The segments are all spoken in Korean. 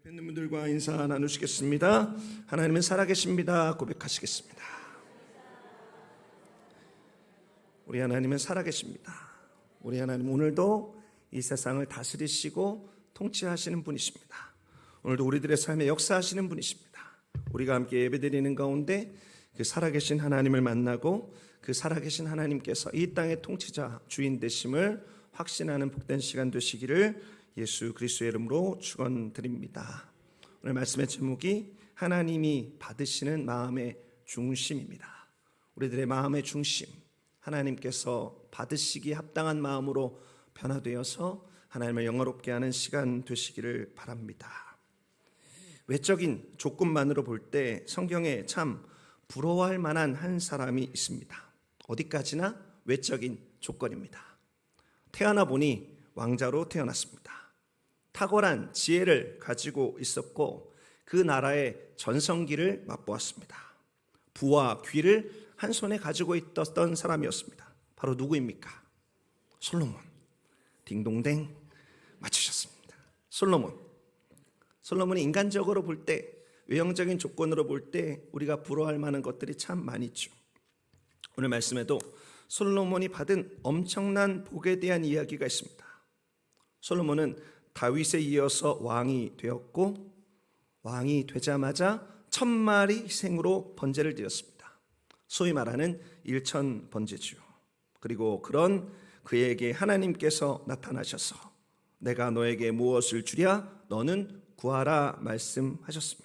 팬분들과 인사 나누시겠습니다. 하나님은 살아계십니다. 고백하시겠습니다. 우리 하나님은 살아계십니다. 우리 하나님 오늘도 이 세상을 다스리시고 통치하시는 분이십니다. 오늘도 우리들의 삶에 역사하시는 분이십니다. 우리가 함께 예배드리는 가운데 그 살아계신 하나님을 만나고 그 살아계신 하나님께서 이 땅의 통치자 주인 되심을 확신하는 복된 시간 되시기를 예수 그리스도의 이름으로 축원드립니다. 오늘 말씀의 제목이 하나님이 받으시는 마음의 중심입니다. 우리들의 마음의 중심, 하나님께서 받으시기 합당한 마음으로 변화되어서 하나님을 영화롭게 하는 시간 되시기를 바랍니다. 외적인 조건만으로 볼 때 성경에 참 부러워할 만한 한 사람이 있습니다. 어디까지나 외적인 조건입니다. 태어나 보니 왕자로 태어났습니다. 탁월한 지혜를 가지고 있었고 그 나라의 전성기를 맛보았습니다. 부와 귀를 한 손에 가지고 있었던 사람이었습니다. 바로 누구입니까? 솔로몬. 딩동댕 맞추셨습니다. 솔로몬이 인간적으로 볼 때, 외형적인 조건으로 볼 때 우리가 부러워할 만한 것들이 참 많이 있죠. 오늘 말씀에도 솔로몬이 받은 엄청난 복에 대한 이야기가 있습니다. 솔로몬은 다윗에 이어서 왕이 되었고 왕이 되자마자 1000마리 희생으로 번제를 드렸습니다. 소위 말하는 일천번제죠. 그리고 그런 그에게 하나님께서 나타나셔서 내가 너에게 무엇을 주랴 너는 구하라 말씀하셨습니다.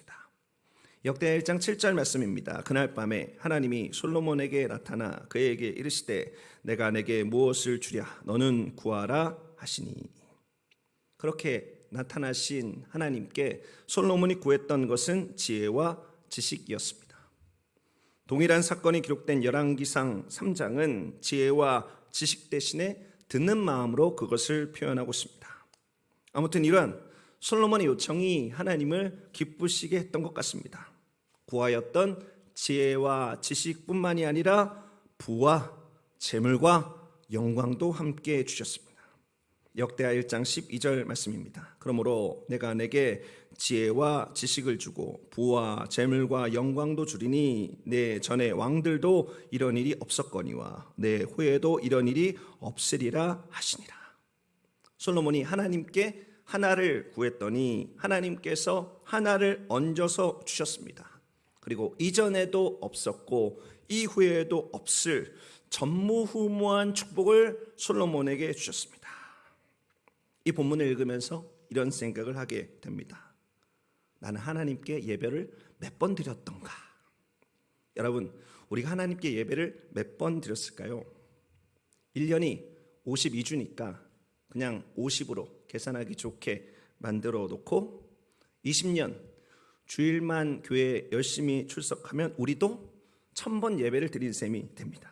역대하 1장 7절 말씀입니다. 그날 밤에 하나님이 솔로몬에게 나타나 그에게 이르시되 내가 내게 무엇을 주랴 너는 구하라 하시니. 그렇게 나타나신 하나님께 솔로몬이 구했던 것은 지혜와 지식이었습니다. 동일한 사건이 기록된 열왕기상 3장은 지혜와 지식 대신에 듣는 마음으로 그것을 표현하고 있습니다. 아무튼 이러한 솔로몬의 요청이 하나님을 기쁘시게 했던 것 같습니다. 구하였던 지혜와 지식뿐만이 아니라 부와 재물과 영광도 함께 주셨습니다. 역대하 1장 12절 말씀입니다. 그러므로 내가 내게 지혜와 지식을 주고 부와 재물과 영광도 주리니 내 전에 왕들도 이런 일이 없었거니와 내 후에도 이런 일이 없으리라 하시니라. 솔로몬이 하나님께 하나를 구했더니 하나님께서 하나를 얹어서 주셨습니다. 그리고 이전에도 없었고 이후에도 없을 전무후무한 축복을 솔로몬에게 주셨습니다. 이 본문을 읽으면서 이런 생각을 하게 됩니다. 나는 하나님께 예배를 몇 번 드렸던가? 여러분, 우리가 하나님께 예배를 몇 번 드렸을까요? 1년이 52주니까 그냥 50으로 계산하기 좋게 만들어 놓고 20년 주일만 교회에 열심히 출석하면 우리도 1000번 예배를 드린 셈이 됩니다.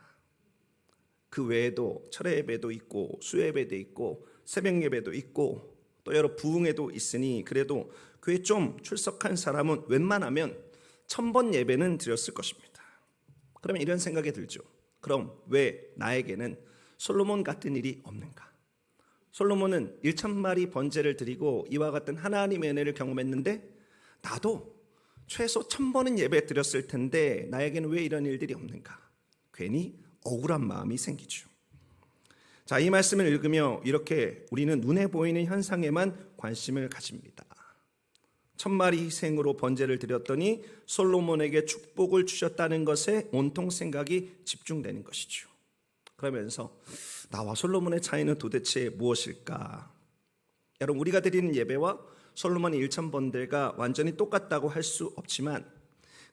그 외에도 철회 예배도 있고 수요 예배도 있고 새벽 예배도 있고 또 여러 부흥회도 있으니 그래도 교회 좀 출석한 사람은 웬만하면 1000번 예배는 드렸을 것입니다. 그러면 이런 생각이 들죠. 그럼 왜 나에게는 솔로몬 같은 일이 없는가? 솔로몬은 1000마리 번제를 드리고 이와 같은 하나님의 은혜를 경험했는데 나도 최소 1000번은 예배 드렸을 텐데 나에게는 왜 이런 일들이 없는가? 괜히 억울한 마음이 생기죠. 자, 이 말씀을 읽으며 이렇게 우리는 눈에 보이는 현상에만 관심을 가집니다. 1000마리 희생으로 번제를 드렸더니 솔로몬에게 축복을 주셨다는 것에 온통 생각이 집중되는 것이죠. 그러면서 나와 솔로몬의 차이는 도대체 무엇일까? 여러분, 우리가 드리는 예배와 솔로몬의 1000번제가 완전히 똑같다고 할 수 없지만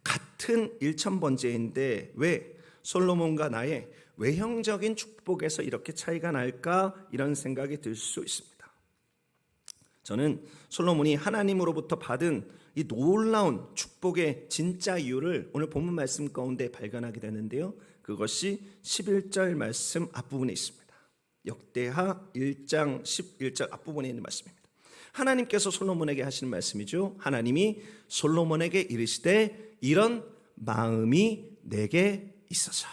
같은 1000번제인데 왜 솔로몬과 나의 외형적인 축복에서 이렇게 차이가 날까? 이런 생각이 들 수 있습니다. 저는 솔로몬이 하나님으로부터 받은 이 놀라운 축복의 진짜 이유를 오늘 본문 말씀 가운데 발견하게 되는데요. 그것이 11절 말씀 앞부분에 있습니다. 역대하 1장 11절 앞부분에 있는 말씀입니다. 하나님께서 솔로몬에게 하시는 말씀이죠. 하나님이 솔로몬에게 이르시되 이런 마음이 내게 있어서.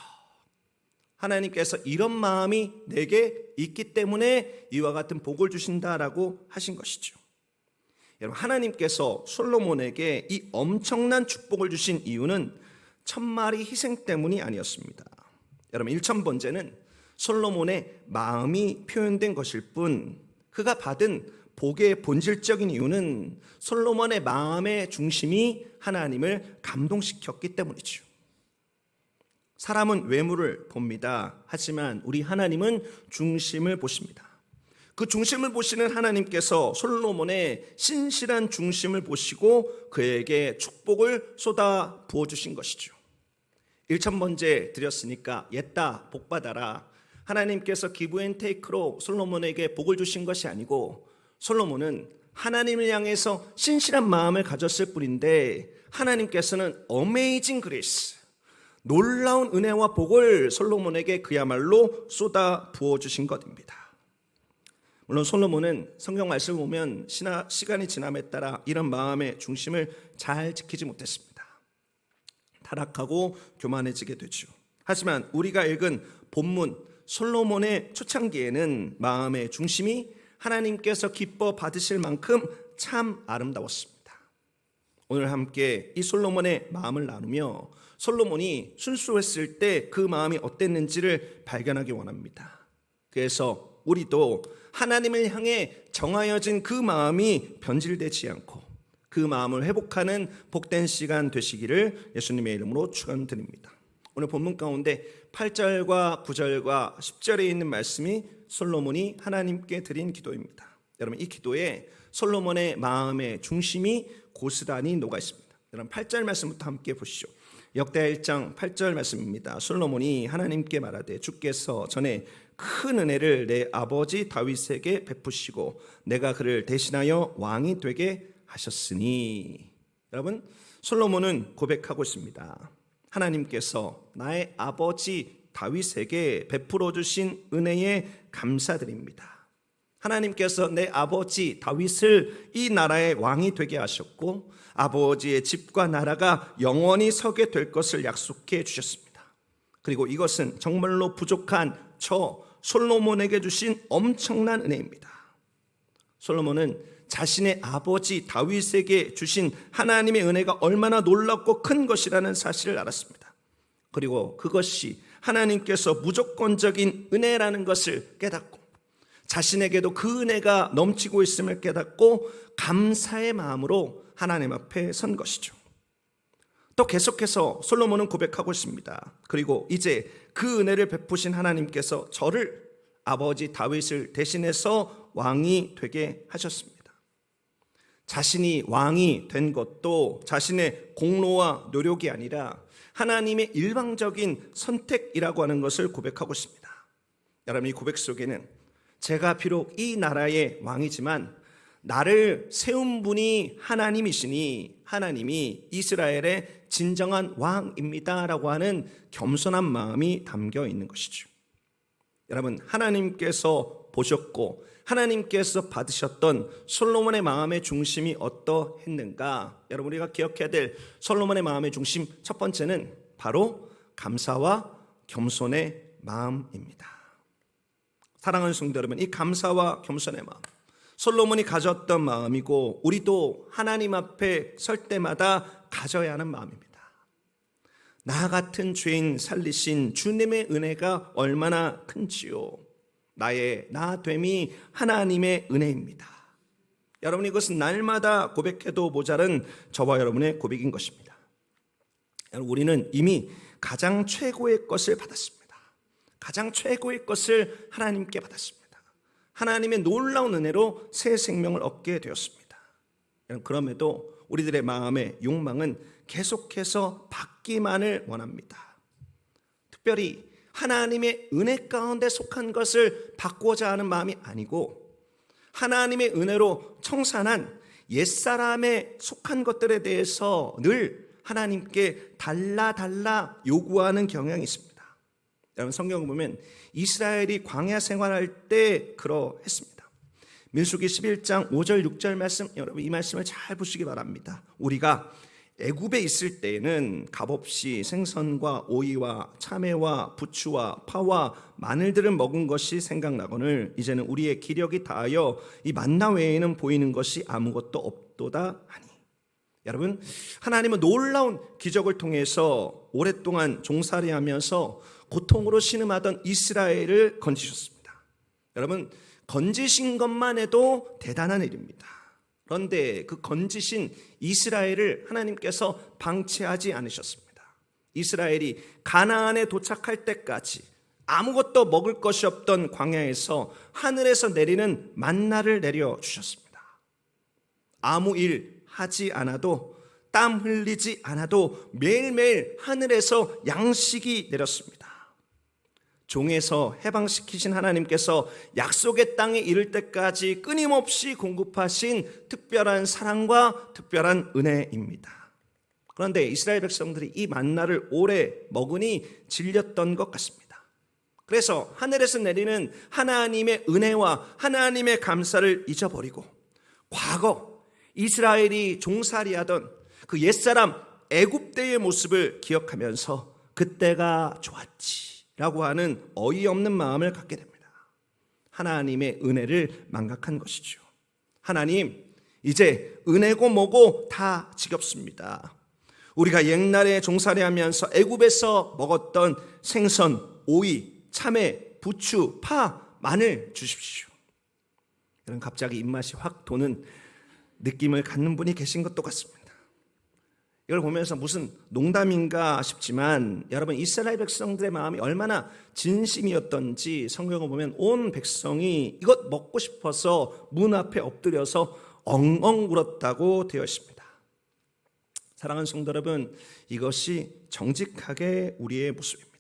하나님께서 이런 마음이 내게 있기 때문에 이와 같은 복을 주신다라고 하신 것이죠. 여러분, 하나님께서 솔로몬에게 이 엄청난 축복을 주신 이유는 천마리 희생 때문이 아니었습니다. 여러분, 1,000번째는 솔로몬의 마음이 표현된 것일 뿐, 그가 받은 복의 본질적인 이유는 솔로몬의 마음의 중심이 하나님을 감동시켰기 때문이죠. 사람은 외모를 봅니다. 하지만 우리 하나님은 중심을 보십니다. 그 중심을 보시는 하나님께서 솔로몬의 신실한 중심을 보시고 그에게 축복을 쏟아 부어주신 것이죠. 1,000번째 드렸으니까 옛다 복받아라. 하나님께서 기브앤테이크로 솔로몬에게 복을 주신 것이 아니고, 솔로몬은 하나님을 향해서 신실한 마음을 가졌을 뿐인데 하나님께서는 어메이징 그레이스, 놀라운 은혜와 복을 솔로몬에게 그야말로 쏟아 부어주신 것입니다. 물론 솔로몬은 성경 말씀을 보면 시간이 지남에 따라 이런 마음의 중심을 잘 지키지 못했습니다. 타락하고 교만해지게 되죠. 하지만 우리가 읽은 본문 솔로몬의 초창기에는 마음의 중심이 하나님께서 기뻐 받으실 만큼 참 아름다웠습니다. 오늘 함께 이 솔로몬의 마음을 나누며 솔로몬이 순수했을 때 그 마음이 어땠는지를 발견하기 원합니다. 그래서 우리도 하나님을 향해 정하여진 그 마음이 변질되지 않고 그 마음을 회복하는 복된 시간 되시기를 예수님의 이름으로 축원드립니다. 오늘 본문 가운데 8절과 9절과 10절에 있는 말씀이 솔로몬이 하나님께 드린 기도입니다. 여러분, 이 기도에 솔로몬의 마음의 중심이 고스란히 녹아 있습니다. 여러분, 8절 말씀부터 함께 보시죠. 역대하 1장 8절 말씀입니다. 솔로몬이 하나님께 말하되 주께서 전에 큰 은혜를 내 아버지 다윗에게 베푸시고 내가 그를 대신하여 왕이 되게 하셨으니. 여러분, 솔로몬은 고백하고 있습니다. 하나님께서 나의 아버지 다윗에게 베풀어 주신 은혜에 감사드립니다. 하나님께서 내 아버지 다윗을 이 나라의 왕이 되게 하셨고 아버지의 집과 나라가 영원히 서게 될 것을 약속해 주셨습니다. 그리고 이것은 정말로 부족한 저 솔로몬에게 주신 엄청난 은혜입니다. 솔로몬은 자신의 아버지 다윗에게 주신 하나님의 은혜가 얼마나 놀랍고 큰 것이라는 사실을 알았습니다. 그리고 그것이 하나님께서 무조건적인 은혜라는 것을 깨닫고 자신에게도 그 은혜가 넘치고 있음을 깨닫고 감사의 마음으로 하나님 앞에 선 것이죠. 또 계속해서 솔로몬은 고백하고 있습니다. 그리고 이제 그 은혜를 베푸신 하나님께서 저를, 아버지 다윗을 대신해서 왕이 되게 하셨습니다. 자신이 왕이 된 것도 자신의 공로와 노력이 아니라 하나님의 일방적인 선택이라고 하는 것을 고백하고 있습니다. 여러분, 이 고백 속에는 제가 비록 이 나라의 왕이지만 나를 세운 분이 하나님이시니 하나님이 이스라엘의 진정한 왕입니다 라고 하는 겸손한 마음이 담겨 있는 것이죠. 여러분, 하나님께서 보셨고 하나님께서 받으셨던 솔로몬의 마음의 중심이 어떠했는가? 여러분, 우리가 기억해야 될 솔로몬의 마음의 중심 첫 번째는 바로 감사와 겸손의 마음입니다. 사랑하는 성도 여러분, 이 감사와 겸손의 마음, 솔로몬이 가졌던 마음이고 우리도 하나님 앞에 설 때마다 가져야 하는 마음입니다. 나 같은 죄인 살리신 주님의 은혜가 얼마나 큰지요. 나의 나됨이 하나님의 은혜입니다. 여러분, 이것은 날마다 고백해도 모자른 저와 여러분의 고백인 것입니다. 여러분, 우리는 이미 가장 최고의 것을 받았습니다. 가장 최고의 것을 하나님께 받았습니다. 하나님의 놀라운 은혜로 새 생명을 얻게 되었습니다. 그럼에도 우리들의 마음의 욕망은 계속해서 받기만을 원합니다. 특별히 하나님의 은혜 가운데 속한 것을 받고자 하는 마음이 아니고 하나님의 은혜로 청산한 옛사람에 속한 것들에 대해서 늘 하나님께 달라 요구하는 경향이 있습니다. 여러분, 성경을 보면 이스라엘이 광야 생활할 때 그러했습니다. 민수기 11장 5절 6절 말씀, 여러분 이 말씀을 잘 보시기 바랍니다. 우리가 애굽에 있을 때에는 값없이 생선과 오이와 참외와 부추와 파와 마늘들을 먹은 것이 생각나거늘 이제는 우리의 기력이 다하여 이 만나 외에는 보이는 것이 아무것도 없도다 하니. 여러분, 하나님은 놀라운 기적을 통해서 오랫동안 종살이하면서 고통으로 신음하던 이스라엘을 건지셨습니다. 여러분, 건지신 것만 해도 대단한 일입니다. 그런데 그 건지신 이스라엘을 하나님께서 방치하지 않으셨습니다. 이스라엘이 가나안에 도착할 때까지 아무것도 먹을 것이 없던 광야에서 하늘에서 내리는 만나를 내려주셨습니다. 아무 일 하지 않아도, 땀 흘리지 않아도 매일매일 하늘에서 양식이 내렸습니다. 종에서 해방시키신 하나님께서 약속의 땅에 이를 때까지 끊임없이 공급하신 특별한 사랑과 특별한 은혜입니다. 그런데 이스라엘 백성들이 이 만나를 오래 먹으니 질렸던 것 같습니다. 그래서 하늘에서 내리는 하나님의 은혜와 하나님의 감사를 잊어버리고 과거 이스라엘이 종살이하던 그 옛사람 애굽 때의 모습을 기억하면서 그때가 좋았지라고 하는 어이없는 마음을 갖게 됩니다. 하나님의 은혜를 망각한 것이죠. 하나님, 이제 은혜고 뭐고 다 지겹습니다. 우리가 옛날에 종살이하면서 애굽에서 먹었던 생선, 오이, 참외, 부추, 파, 마늘 주십시오. 이런 갑자기 입맛이 확 도는 느낌을 갖는 분이 계신 것도 같습니다. 이걸 보면서 무슨 농담인가 싶지만 여러분, 이스라엘 백성들의 마음이 얼마나 진심이었던지 성경을 보면 온 백성이 이것 먹고 싶어서 문 앞에 엎드려서 엉엉 울었다고 되어 있습니다. 사랑하는 성도 여러분, 이것이 정직하게 우리의 모습입니다.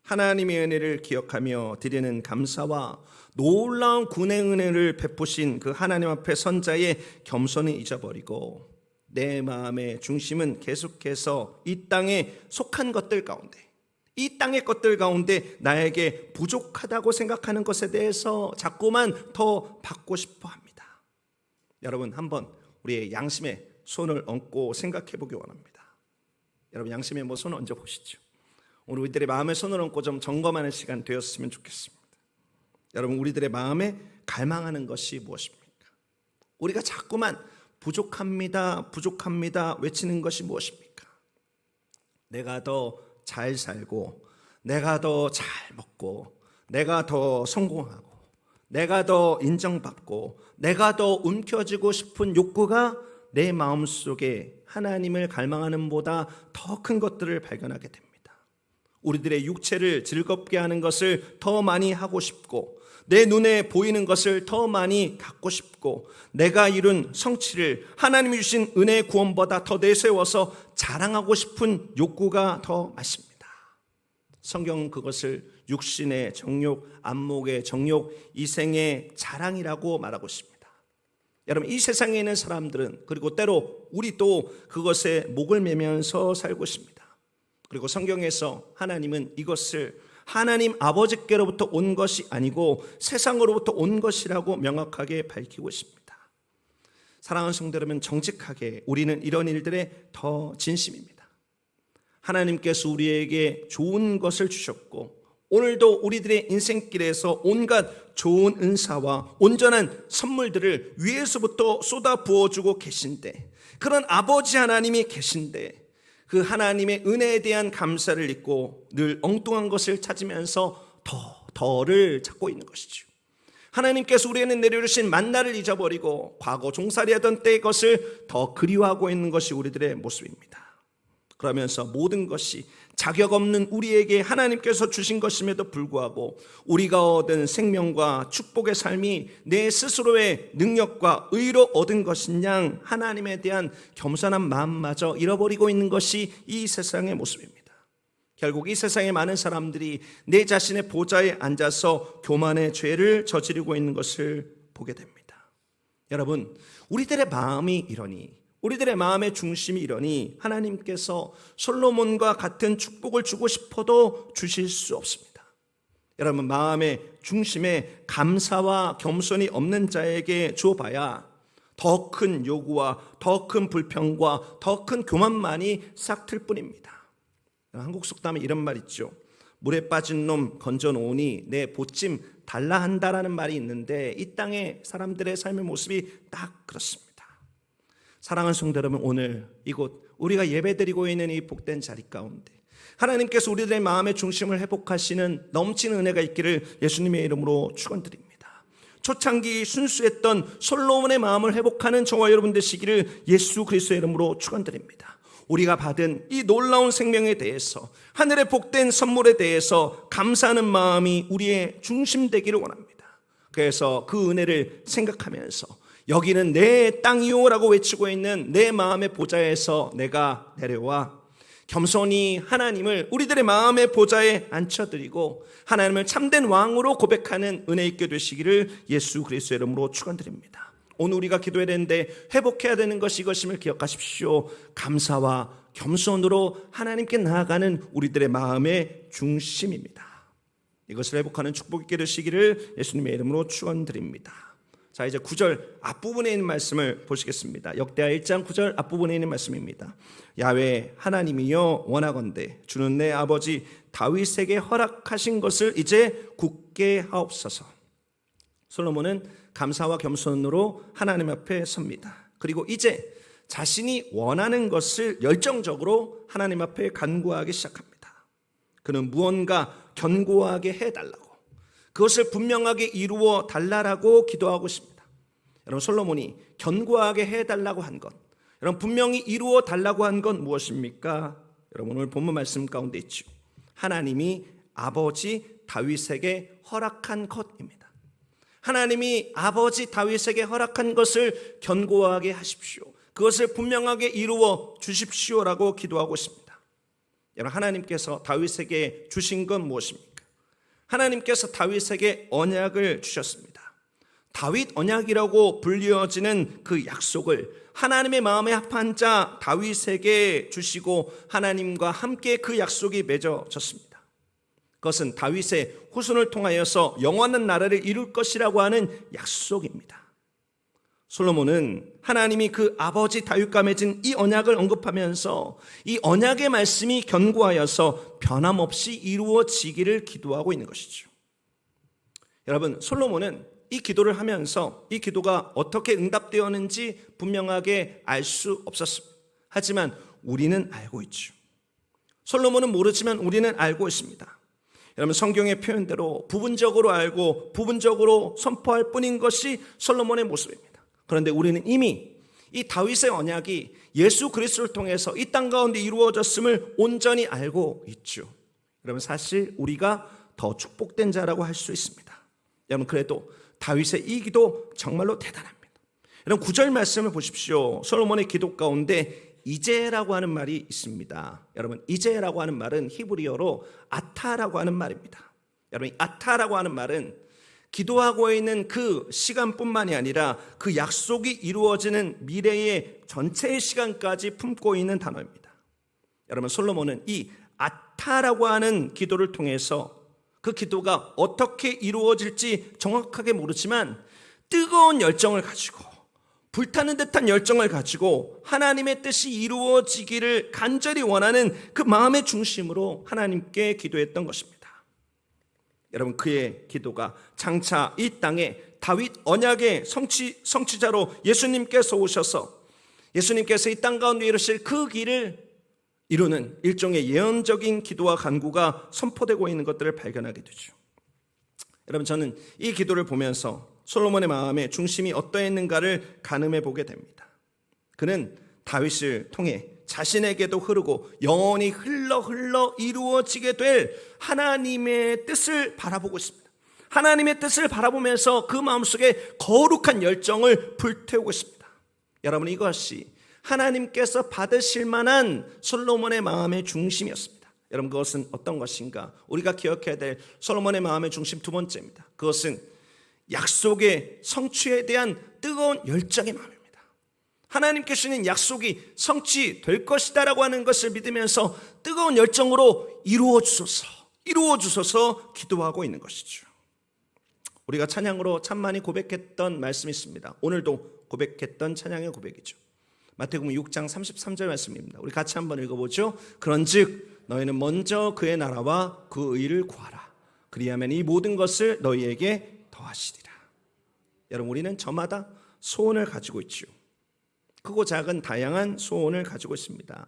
하나님의 은혜를 기억하며 드리는 감사와 놀라운 구원의 은혜를 베푸신 그 하나님 앞에 선 자의 겸손을 잊어버리고 내 마음의 중심은 계속해서 이 땅에 속한 것들 가운데, 이 땅의 것들 가운데 나에게 부족하다고 생각하는 것에 대해서 자꾸만 더 받고 싶어 합니다. 여러분, 한번 우리의 양심에 손을 얹고 생각해 보기 원합니다. 여러분, 양심에 손을 얹어 보시죠. 오늘 우리들의 마음에 손을 얹고 좀 점검하는 시간 되었으면 좋겠습니다. 여러분, 우리들의 마음에 갈망하는 것이 무엇입니까? 우리가 자꾸만 부족합니다, 부족합니다 외치는 것이 무엇입니까? 내가 더 잘 살고, 내가 더 잘 먹고, 내가 더 성공하고, 내가 더 인정받고, 내가 더 움켜쥐고 싶은 욕구가 내 마음속에 하나님을 갈망하는 보다 더 큰 것들을 발견하게 됩니다. 우리들의 육체를 즐겁게 하는 것을 더 많이 하고 싶고, 내 눈에 보이는 것을 더 많이 갖고 싶고, 내가 이룬 성취를 하나님이 주신 은혜의 구원보다 더 내세워서 자랑하고 싶은 욕구가 더 많습니다. 성경은 그것을 육신의 정욕, 안목의 정욕, 이생의 자랑이라고 말하고 있습니다. 여러분, 이 세상에 있는 사람들은, 그리고 때로 우리도 그것에 목을 매면서 살고 있습니다. 그리고 성경에서 하나님은 이것을 하나님 아버지께로부터 온 것이 아니고 세상으로부터 온 것이라고 명확하게 밝히고 있습니다. 사랑하는 성도 여러분, 정직하게 우리는 이런 일들에 더 진심입니다. 하나님께서 우리에게 좋은 것을 주셨고, 오늘도 우리들의 인생길에서 온갖 좋은 은사와 온전한 선물들을 위에서부터 쏟아 부어주고 계신데, 그런 아버지 하나님이 계신데 그 하나님의 은혜에 대한 감사를 잊고 늘 엉뚱한 것을 찾으면서 더를 찾고 있는 것이죠. 하나님께서 우리에게 내려주신 만나를 잊어버리고 과거 종살이하던 때의 것을 더 그리워하고 있는 것이 우리들의 모습입니다. 그러면서 모든 것이 자격 없는 우리에게 하나님께서 주신 것임에도 불구하고 우리가 얻은 생명과 축복의 삶이 내 스스로의 능력과 의로 얻은 것인 양 하나님에 대한 겸손한 마음마저 잃어버리고 있는 것이 이 세상의 모습입니다. 결국 이 세상의 많은 사람들이 내 자신의 보좌에 앉아서 교만의 죄를 저지르고 있는 것을 보게 됩니다. 여러분, 우리들의 마음이 이러니, 우리들의 마음의 중심이 이러니 하나님께서 솔로몬과 같은 축복을 주고 싶어도 주실 수 없습니다. 여러분, 마음의 중심에 감사와 겸손이 없는 자에게 주어봐야 더 큰 요구와 더 큰 불평과 더 큰 교만만이 싹틀 뿐입니다. 한국 속담에 이런 말 있죠. 물에 빠진 놈 건져 놓으니 내 보찜 달라 한다라는 말이 있는데, 이 땅의 사람들의 삶의 모습이 딱 그렇습니다. 사랑하는 성도 여러분, 오늘 이곳 우리가 예배드리고 있는 이 복된 자리 가운데 하나님께서 우리들의 마음의 중심을 회복하시는 넘치는 은혜가 있기를 예수님의 이름으로 축원드립니다. 초창기 순수했던 솔로몬의 마음을 회복하는 저와 여러분 되시기를 예수 그리스도의 이름으로 축원드립니다. 우리가 받은 이 놀라운 생명에 대해서, 하늘의 복된 선물에 대해서 감사하는 마음이 우리의 중심 되기를 원합니다. 그래서 그 은혜를 생각하면서 여기는 내 땅이요 라고 외치고 있는 내 마음의 보좌에서 내가 내려와 겸손히 하나님을 우리들의 마음의 보좌에 앉혀드리고 하나님을 참된 왕으로 고백하는 은혜 있게 되시기를 예수 그리스도의 이름으로 축원드립니다. 오늘 우리가 기도해야 되는데 회복해야 되는 것이 이것임을 기억하십시오. 감사와 겸손으로 하나님께 나아가는 우리들의 마음의 중심입니다. 이것을 회복하는 축복 있게 되시기를 예수님의 이름으로 축원드립니다. 자, 이제 9절 앞부분에 있는 말씀을 보시겠습니다. 역대하 1장 9절 앞부분에 있는 말씀입니다. 야훼 하나님이여 원하건대 주는 내 아버지 다윗에게 허락하신 것을 이제 굳게 하옵소서. 솔로몬은 감사와 겸손으로 하나님 앞에 섭니다. 그리고 이제 자신이 원하는 것을 열정적으로 하나님 앞에 간구하기 시작합니다. 그는 무언가 견고하게 해달라고, 그것을 분명하게 이루어 달라고 기도하고 있습니다. 여러분, 솔로몬이 견고하게 해달라고 한 것, 여러분 분명히 이루어 달라고 한 건 무엇입니까? 여러분 오늘 본문 말씀 가운데 있죠. 하나님이 아버지 다윗에게 허락한 것입니다. 하나님이 아버지 다윗에게 허락한 것을 견고하게 하십시오. 그것을 분명하게 이루어 주십시오라고 기도하고 있습니다. 여러분, 하나님께서 다윗에게 주신 건 무엇입니까? 하나님께서 다윗에게 언약을 주셨습니다. 다윗 언약이라고 불리어지는 그 약속을 하나님의 마음에 합한 자 다윗에게 주시고 하나님과 함께 그 약속이 맺어졌습니다. 그것은 다윗의 후손을 통하여서 영원한 나라를 이룰 것이라고 하는 약속입니다. 솔로몬은 하나님이 그 아버지 다윗과 맺은 이 언약을 언급하면서 이 언약의 말씀이 견고하여서 변함없이 이루어지기를 기도하고 있는 것이죠. 여러분, 솔로몬은 이 기도를 하면서 이 기도가 어떻게 응답되었는지 분명하게 알 수 없었습니다. 하지만 우리는 알고 있죠. 솔로몬은 모르지만 우리는 알고 있습니다. 여러분, 성경의 표현대로 부분적으로 알고 부분적으로 선포할 뿐인 것이 솔로몬의 모습입니다. 그런데 우리는 이미 이 다윗의 언약이 예수 그리스도를 통해서 이 땅 가운데 이루어졌음을 온전히 알고 있죠. 여러분, 사실 우리가 더 축복된 자라고 할 수 있습니다. 여러분, 그래도 다윗의 이 기도 정말로 대단합니다. 여러분, 9절 말씀을 보십시오. 솔로몬의 기도 가운데 이제라고 하는 말이 있습니다. 여러분, 이제라고 하는 말은 히브리어로 아타라고 하는 말입니다. 여러분, 아타라고 하는 말은 기도하고 있는 그 시간뿐만이 아니라 그 약속이 이루어지는 미래의 전체의 시간까지 품고 있는 단어입니다. 여러분, 솔로몬은 이 아타라고 하는 기도를 통해서 그 기도가 어떻게 이루어질지 정확하게 모르지만 뜨거운 열정을 가지고, 불타는 듯한 열정을 가지고 하나님의 뜻이 이루어지기를 간절히 원하는 그 마음의 중심으로 하나님께 기도했던 것입니다. 여러분, 그의 기도가 장차 이 땅에 다윗 언약의 성취자로 예수님께서 오셔서 예수님께서 이 땅 가운데 이루실 그 길을 이루는 일종의 예언적인 기도와 간구가 선포되고 있는 것들을 발견하게 되죠. 여러분, 저는 이 기도를 보면서 솔로몬의 마음의 중심이 어떠했는가를 가늠해 보게 됩니다. 그는 다윗을 통해 자신에게도 흐르고 영원히 흘러 이루어지게 될 하나님의 뜻을 바라보고 있습니다. 하나님의 뜻을 바라보면서 그 마음속에 거룩한 열정을 불태우고 있습니다. 여러분, 이것이 하나님께서 받으실 만한 솔로몬의 마음의 중심이었습니다. 여러분, 그것은 어떤 것인가? 우리가 기억해야 될 솔로몬의 마음의 중심 두 번째입니다. 그것은 약속의 성취에 대한 뜨거운 열정의 마음입니다. 하나님께 주신 약속이 성취될 것이다라고 하는 것을 믿으면서 뜨거운 열정으로 이루어 주소서 기도하고 있는 것이죠. 우리가 찬양으로 참 많이 고백했던 말씀이 있습니다. 오늘도 고백했던 찬양의 고백이죠. 마태복음 6장 33절 말씀입니다. 우리 같이 한번 읽어보죠. 그런즉 너희는 먼저 그의 나라와 그 의를 구하라. 그리하면 이 모든 것을 너희에게 더하시리라. 여러분, 우리는 저마다 소원을 가지고 있죠. 크고 작은 다양한 소원을 가지고 있습니다.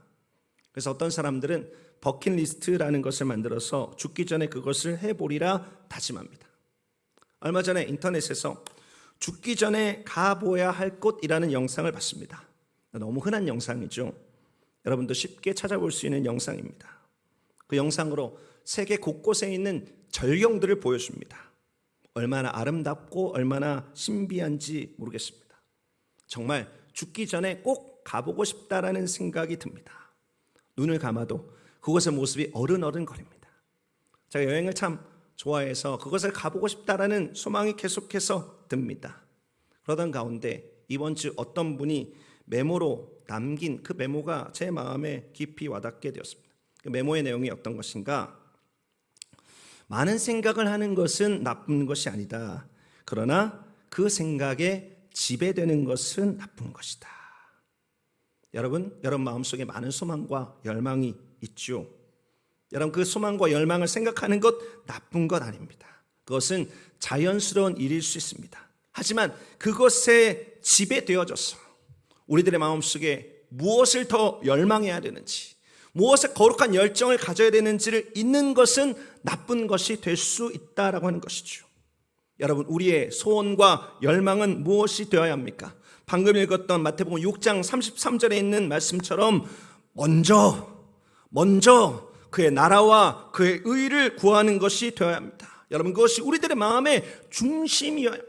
그래서 어떤 사람들은 버킷리스트라는 것을 만들어서 죽기 전에 그것을 해보리라 다짐합니다. 얼마 전에 인터넷에서 죽기 전에 가보아야 할 곳이라는 영상을 봤습니다. 너무 흔한 영상이죠. 여러분도 쉽게 찾아볼 수 있는 영상입니다. 그 영상으로 세계 곳곳에 있는 절경들을 보여줍니다. 얼마나 아름답고 얼마나 신비한지 모르겠습니다. 정말 죽기 전에 꼭 가보고 싶다라는 생각이 듭니다. 눈을 감아도 그곳의 모습이 어른어른거립니다. 제가 여행을 참 좋아해서 그것을 가보고 싶다라는 소망이 계속해서 듭니다. 그러던 가운데 이번 주 어떤 분이 메모로 남긴 그 메모가 제 마음에 깊이 와닿게 되었습니다. 그 메모의 내용이 어떤 것인가? 많은 생각을 하는 것은 나쁜 것이 아니다. 그러나 그 생각에 지배되는 것은 나쁜 것이다. 여러분 마음속에 많은 소망과 열망이 있죠. 여러분 그 소망과 열망을 생각하는 것 나쁜 것 아닙니다. 그것은 자연스러운 일일 수 있습니다. 하지만 그것에 지배되어져서 우리들의 마음속에 무엇을 더 열망해야 되는지, 무엇에 거룩한 열정을 가져야 되는지를 잊는 것은 나쁜 것이 될 수 있다라고 하는 것이죠. 여러분 우리의 소원과 열망은 무엇이 되어야 합니까? 방금 읽었던 마태복음 6장 33절에 있는 말씀처럼 먼저 그의 나라와 그의 의를 구하는 것이 되어야 합니다. 여러분 그것이 우리들의 마음의 중심이어야 합니다.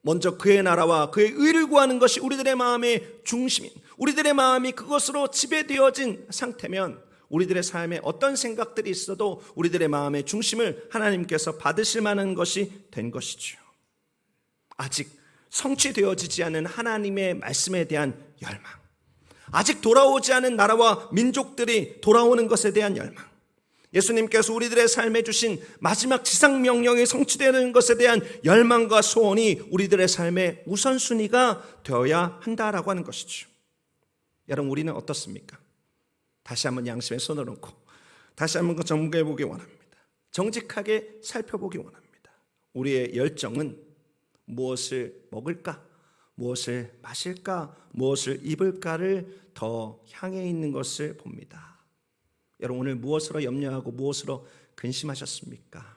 먼저 그의 나라와 그의 의를 구하는 것이 우리들의 마음의 중심인, 우리들의 마음이 그것으로 지배되어진 상태면 우리들의 삶에 어떤 생각들이 있어도 우리들의 마음의 중심을 하나님께서 받으실 만한 것이 된 것이죠. 아직 성취되어지지 않은 하나님의 말씀에 대한 열망, 아직 돌아오지 않은 나라와 민족들이 돌아오는 것에 대한 열망, 예수님께서 우리들의 삶에 주신 마지막 지상명령이 성취되는 것에 대한 열망과 소원이 우리들의 삶의 우선순위가 되어야 한다라고 하는 것이죠. 여러분 우리는 어떻습니까? 다시 한번 양심에 손을 얹고 다시 한번 점검해 보기 원합니다. 정직하게 살펴보기 원합니다. 우리의 열정은 무엇을 먹을까? 무엇을 마실까? 무엇을 입을까를 더 향해 있는 것을 봅니다. 여러분 오늘 무엇으로 염려하고 무엇으로 근심하셨습니까?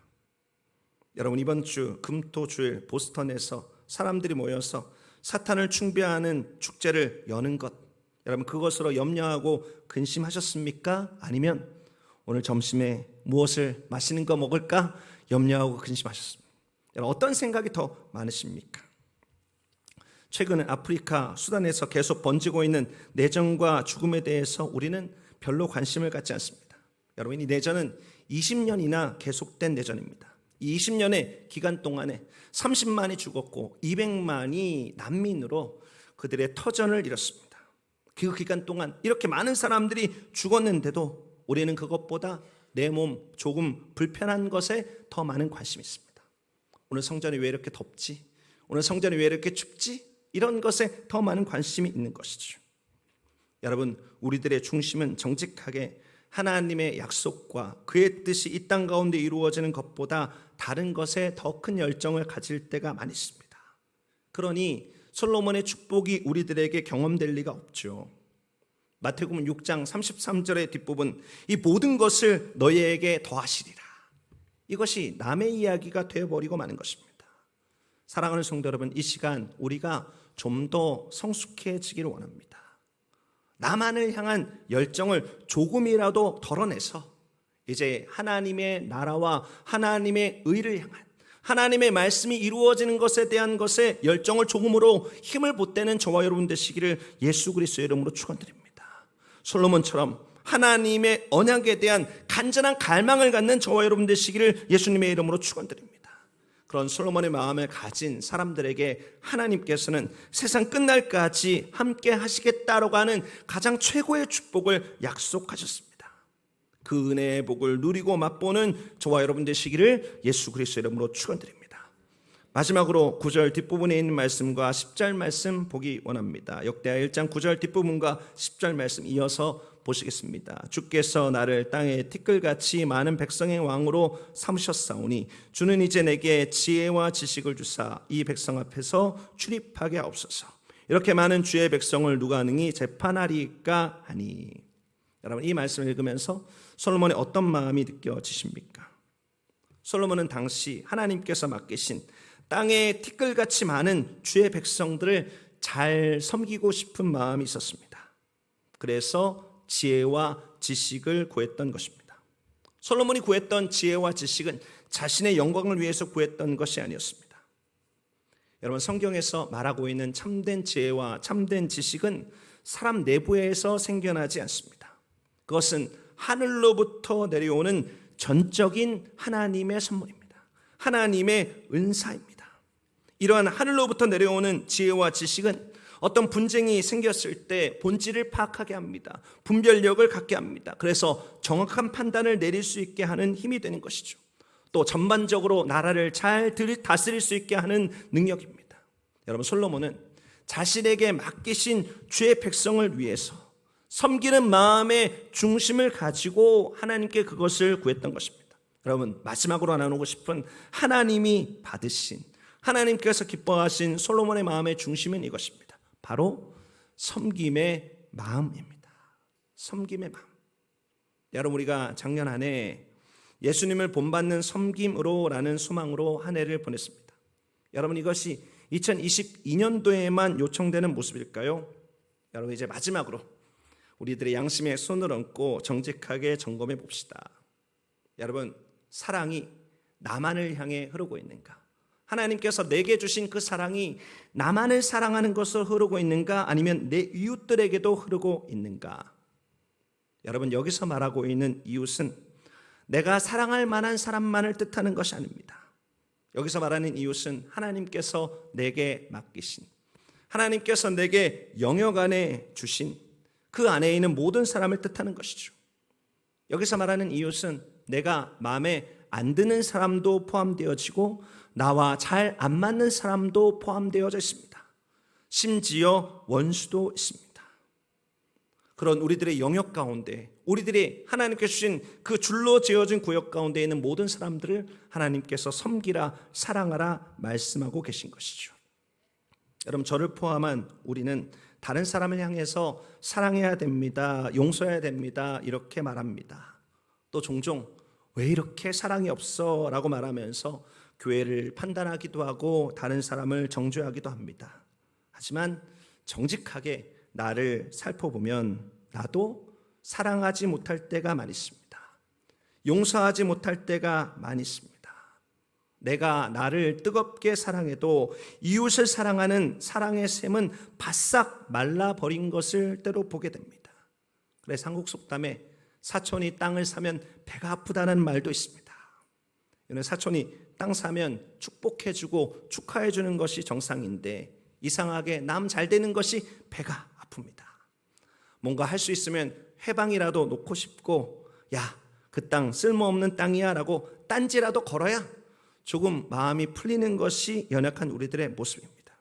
여러분 이번 주 금토주일 보스턴에서 사람들이 모여서 사탄을 충배하는 축제를 여는 것, 여러분 그것으로 염려하고 근심하셨습니까? 아니면 오늘 점심에 무엇을 마시는 거 먹을까 염려하고 근심하셨습니까? 여러분 어떤 생각이 더 많으십니까? 최근에 아프리카 수단에서 계속 번지고 있는 내전과 죽음에 대해서 우리는 별로 관심을 갖지 않습니다. 여러분 이 내전은 20년이나 계속된 내전입니다. 이 20년의 기간 동안에 30만이 죽었고 200만이 난민으로 그들의 터전을 잃었습니다. 그 기간 동안 이렇게 많은 사람들이 죽었는데도 우리는 그것보다 내 몸 조금 불편한 것에 더 많은 관심이 있습니다. 오늘 성전이 왜 이렇게 덥지? 오늘 성전이 왜 이렇게 춥지? 이런 것에 더 많은 관심이 있는 것이죠. 여러분 우리들의 중심은 정직하게 하나님의 약속과 그의 뜻이 이 땅 가운데 이루어지는 것보다 다른 것에 더 큰 열정을 가질 때가 많이 있습니다. 그러니 솔로몬의 축복이 우리들에게 경험될 리가 없죠. 마태복음 6장 33절의 뒷부분, 이 모든 것을 너희에게 더하시리라. 이것이 남의 이야기가 되어버리고 마는 것입니다. 사랑하는 성도 여러분, 이 시간 우리가 좀 더 성숙해지기를 원합니다. 나만을 향한 열정을 조금이라도 덜어내서 이제 하나님의 나라와 하나님의 의를 향한, 하나님의 말씀이 이루어지는 것에 대한 것에 열정을 조금으로 힘을 보태는 저와 여러분 되시기를 예수 그리스도의 이름으로 축원드립니다. 솔로몬처럼 하나님의 언약에 대한 간절한 갈망을 갖는 저와 여러분 되시기를 예수님의 이름으로 축원드립니다. 그런 솔로몬의 마음을 가진 사람들에게 하나님께서는 세상 끝날까지 함께 하시겠다라고 하는 가장 최고의 축복을 약속하셨습니다. 그 은혜의 복을 누리고 맛보는 저와 여러분 되시기를 예수 그리스도의 이름으로 축원드립니다. 마지막으로 9절 뒷부분에 있는 말씀과 10절 말씀 보기 원합니다. 역대하 1장 9절 뒷부분과 10절 말씀 이어서 보시겠습니다. 주께서 나를 땅의 티끌같이 많은 백성의 왕으로 삼으셨사오니 주는 이제 내게 지혜와 지식을 주사 이 백성 앞에서 출입하게 하옵소서. 이렇게 많은 주의 백성을 누가 능히 재판하리까 하니. 여러분, 이 말씀을 읽으면서 솔로몬의 어떤 마음이 느껴지십니까? 솔로몬은 당시 하나님께서 맡기신 땅에 티끌같이 많은 주의 백성들을 잘 섬기고 싶은 마음이 있었습니다. 그래서 지혜와 지식을 구했던 것입니다. 솔로몬이 구했던 지혜와 지식은 자신의 영광을 위해서 구했던 것이 아니었습니다. 여러분, 성경에서 말하고 있는 참된 지혜와 참된 지식은 사람 내부에서 생겨나지 않습니다. 그것은 하늘로부터 내려오는 전적인 하나님의 선물입니다. 하나님의 은사입니다. 이러한 하늘로부터 내려오는 지혜와 지식은 어떤 분쟁이 생겼을 때 본질을 파악하게 합니다. 분별력을 갖게 합니다. 그래서 정확한 판단을 내릴 수 있게 하는 힘이 되는 것이죠. 또 전반적으로 나라를 잘 다스릴 수 있게 하는 능력입니다. 여러분, 솔로몬은 자신에게 맡기신 주의 백성을 위해서 섬기는 마음의 중심을 가지고 하나님께 그것을 구했던 것입니다. 여러분, 마지막으로 나누고 싶은 하나님이 받으신, 하나님께서 기뻐하신 솔로몬의 마음의 중심은 이것입니다. 바로 섬김의 마음입니다. 섬김의 마음. 여러분, 우리가 작년 한 해 예수님을 본받는 섬김으로라는 소망으로 한 해를 보냈습니다. 여러분, 이것이 2022년도에만 요청되는 모습일까요? 여러분, 이제 마지막으로 우리들의 양심에 손을 얹고 정직하게 점검해 봅시다. 여러분, 사랑이 나만을 향해 흐르고 있는가? 하나님께서 내게 주신 그 사랑이 나만을 사랑하는 것으로 흐르고 있는가? 아니면 내 이웃들에게도 흐르고 있는가? 여러분, 여기서 말하고 있는 이웃은 내가 사랑할 만한 사람만을 뜻하는 것이 아닙니다. 여기서 말하는 이웃은 하나님께서 내게 맡기신, 하나님께서 내게 영역 안에 주신 그 안에 있는 모든 사람을 뜻하는 것이죠. 여기서 말하는 이웃은 내가 마음에 안 드는 사람도 포함되어지고 나와 잘 안 맞는 사람도 포함되어져 있습니다. 심지어 원수도 있습니다. 그런 우리들의 영역 가운데, 우리들이 하나님께서 주신 그 줄로 지어진 구역 가운데 있는 모든 사람들을 하나님께서 섬기라, 사랑하라 말씀하고 계신 것이죠. 여러분, 저를 포함한 우리는 다른 사람을 향해서 사랑해야 됩니다, 용서해야 됩니다 이렇게 말합니다. 또 종종 왜 이렇게 사랑이 없어? 라고 말하면서 교회를 판단하기도 하고 다른 사람을 정죄하기도 합니다. 하지만 정직하게 나를 살펴보면 나도 사랑하지 못할 때가 많이 있습니다. 용서하지 못할 때가 많이 있습니다. 내가 나를 뜨겁게 사랑해도 이웃을 사랑하는 사랑의 샘은 바싹 말라버린 것을 때로 보게 됩니다. 그래서 한국 속담에 사촌이 땅을 사면 배가 아프다는 말도 있습니다. 사촌이 땅 사면 축복해주고 축하해주는 것이 정상인데 이상하게 남 잘 되는 것이 배가 아픕니다. 뭔가 할 수 있으면 회방이라도 놓고 싶고, 야, 그 땅 쓸모없는 땅이야 라고 딴지라도 걸어야 조금 마음이 풀리는 것이 연약한 우리들의 모습입니다.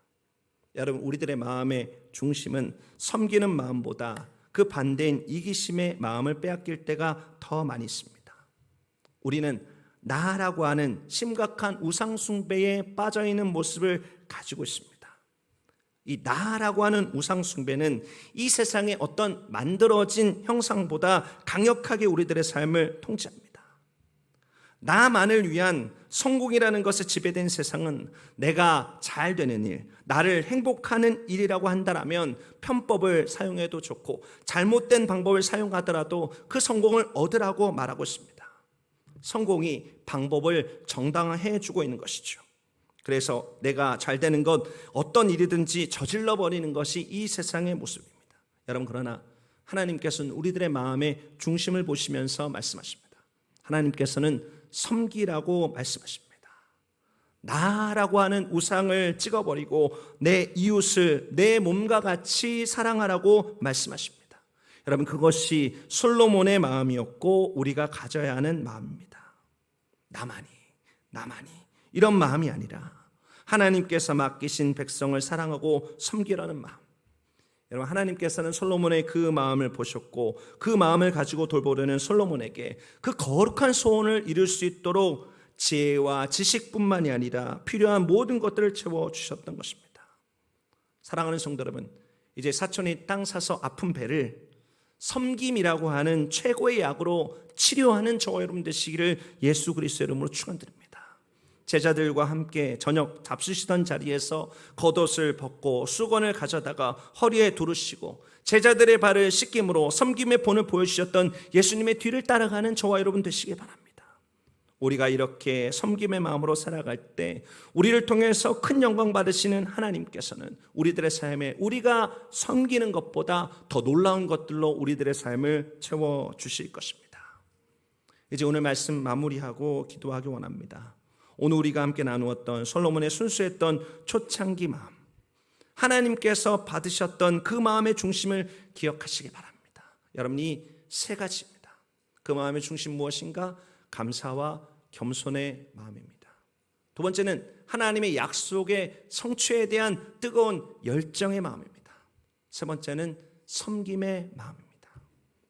여러분, 우리들의 마음의 중심은 섬기는 마음보다 그 반대인 이기심의 마음을 빼앗길 때가 더 많이 있습니다. 우리는 나라고 하는 심각한 우상 숭배에 빠져있는 모습을 가지고 있습니다. 이 나라고 하는 우상 숭배는 이 세상의 어떤 만들어진 형상보다 강력하게 우리들의 삶을 통치합니다. 나만을 위한 성공이라는 것에 지배된 세상은 내가 잘 되는 일, 나를 행복하는 일이라고 한다면 편법을 사용해도 좋고 잘못된 방법을 사용하더라도 그 성공을 얻으라고 말하고 있습니다. 성공이 방법을 정당화해 주고 있는 것이죠. 그래서 내가 잘 되는 것, 어떤 일이든지 저질러 버리는 것이 이 세상의 모습입니다. 여러분, 그러나 하나님께서는 우리들의 마음의 중심을 보시면서 말씀하십니다. 하나님께서는 섬기라고 말씀하십니다. 나라고 하는 우상을 찍어버리고 내 이웃을 내 몸과 같이 사랑하라고 말씀하십니다. 여러분, 그것이 솔로몬의 마음이었고 우리가 가져야 하는 마음입니다. 나만이 이런 마음이 아니라 하나님께서 맡기신 백성을 사랑하고 섬기라는 마음. 여러분, 하나님께서는 솔로몬의 그 마음을 보셨고 그 마음을 가지고 돌보려는 솔로몬에게 그 거룩한 소원을 이룰 수 있도록 지혜와 지식뿐만이 아니라 필요한 모든 것들을 채워주셨던 것입니다. 사랑하는 성도 여러분, 이제 사촌이 땅 사서 아픈 배를 섬김이라고 하는 최고의 약으로 치료하는 저와 여러분 되시기를 예수 그리스도의 이름으로 축원드립니다. 제자들과 함께 저녁 잡수시던 자리에서 겉옷을 벗고 수건을 가져다가 허리에 두르시고 제자들의 발을 씻김으로 섬김의 본을 보여주셨던 예수님의 뒤를 따라가는 저와 여러분 되시기 바랍니다. 우리가 이렇게 섬김의 마음으로 살아갈 때 우리를 통해서 큰 영광 받으시는 하나님께서는 우리들의 삶에 우리가 섬기는 것보다 더 놀라운 것들로 우리들의 삶을 채워주실 것입니다. 이제 오늘 말씀 마무리하고 기도하기 원합니다. 오늘 우리가 함께 나누었던 솔로몬의 순수했던 초창기 마음, 하나님께서 받으셨던 그 마음의 중심을 기억하시기 바랍니다. 여러분이 세 가지입니다. 그 마음의 중심 무엇인가? 감사와 겸손의 마음입니다. 두 번째는 하나님의 약속의 성취에 대한 뜨거운 열정의 마음입니다. 세 번째는 섬김의 마음입니다.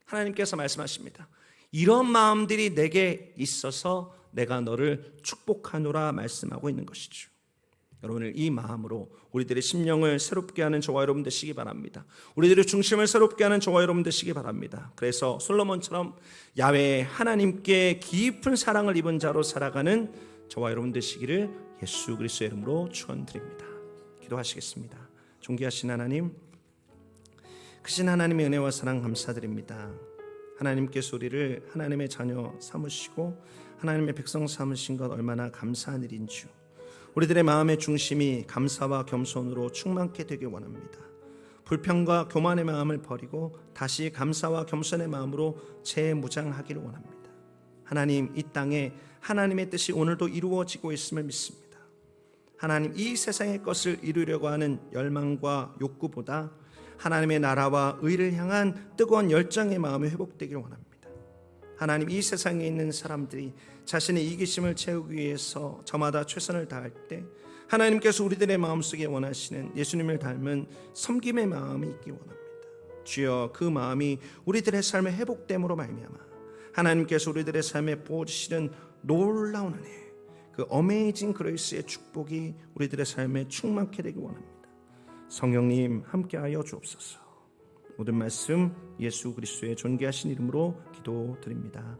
하나님께서 말씀하십니다. 이런 마음들이 내게 있어서 내가 너를 축복하노라 말씀하고 있는 것이죠. 여러분을 이 마음으로 우리들의 심령을 새롭게 하는 저와 여러분 되시기 바랍니다. 우리들의 중심을 새롭게 하는 저와 여러분 되시기 바랍니다. 그래서 솔로몬처럼 야훼 하나님께 깊은 사랑을 입은 자로 살아가는 저와 여러분 되시기를 예수 그리스도의 이름으로 축원드립니다. 기도하시겠습니다. 존귀하신 하나님, 크신 하나님의 은혜와 사랑 감사드립니다. 하나님께서 우리를 하나님의 자녀 삼으시고 하나님의 백성 삼으신 것 얼마나 감사한 일인 줄, 우리들의 마음의 중심이 감사와 겸손으로 충만케 되길 원합니다. 불평과 교만의 마음을 버리고 다시 감사와 겸손의 마음으로 재무장하기를 원합니다. 하나님, 이 땅에 하나님의 뜻이 오늘도 이루어지고 있음을 믿습니다. 하나님, 이 세상의 것을 이루려고 하는 열망과 욕구보다 하나님의 나라와 의를 향한 뜨거운 열정의 마음이 회복되길 원합니다. 하나님, 이 세상에 있는 사람들이 자신의 이기심을 채우기 위해서 저마다 최선을 다할 때 하나님께서 우리들의 마음속에 원하시는 예수님을 닮은 섬김의 마음이 있기 원합니다. 주여, 그 마음이 우리들의 삶의 회복됨으로 말미암아 하나님께서 우리들의 삶에 부어주시는 놀라운 은혜, 그 어메이징 그레이스의 축복이 우리들의 삶에 충만케 되기 원합니다. 성령님, 함께하여 주옵소서. 모든 말씀 예수 그리스도의 존귀하신 이름으로 기도드립니다.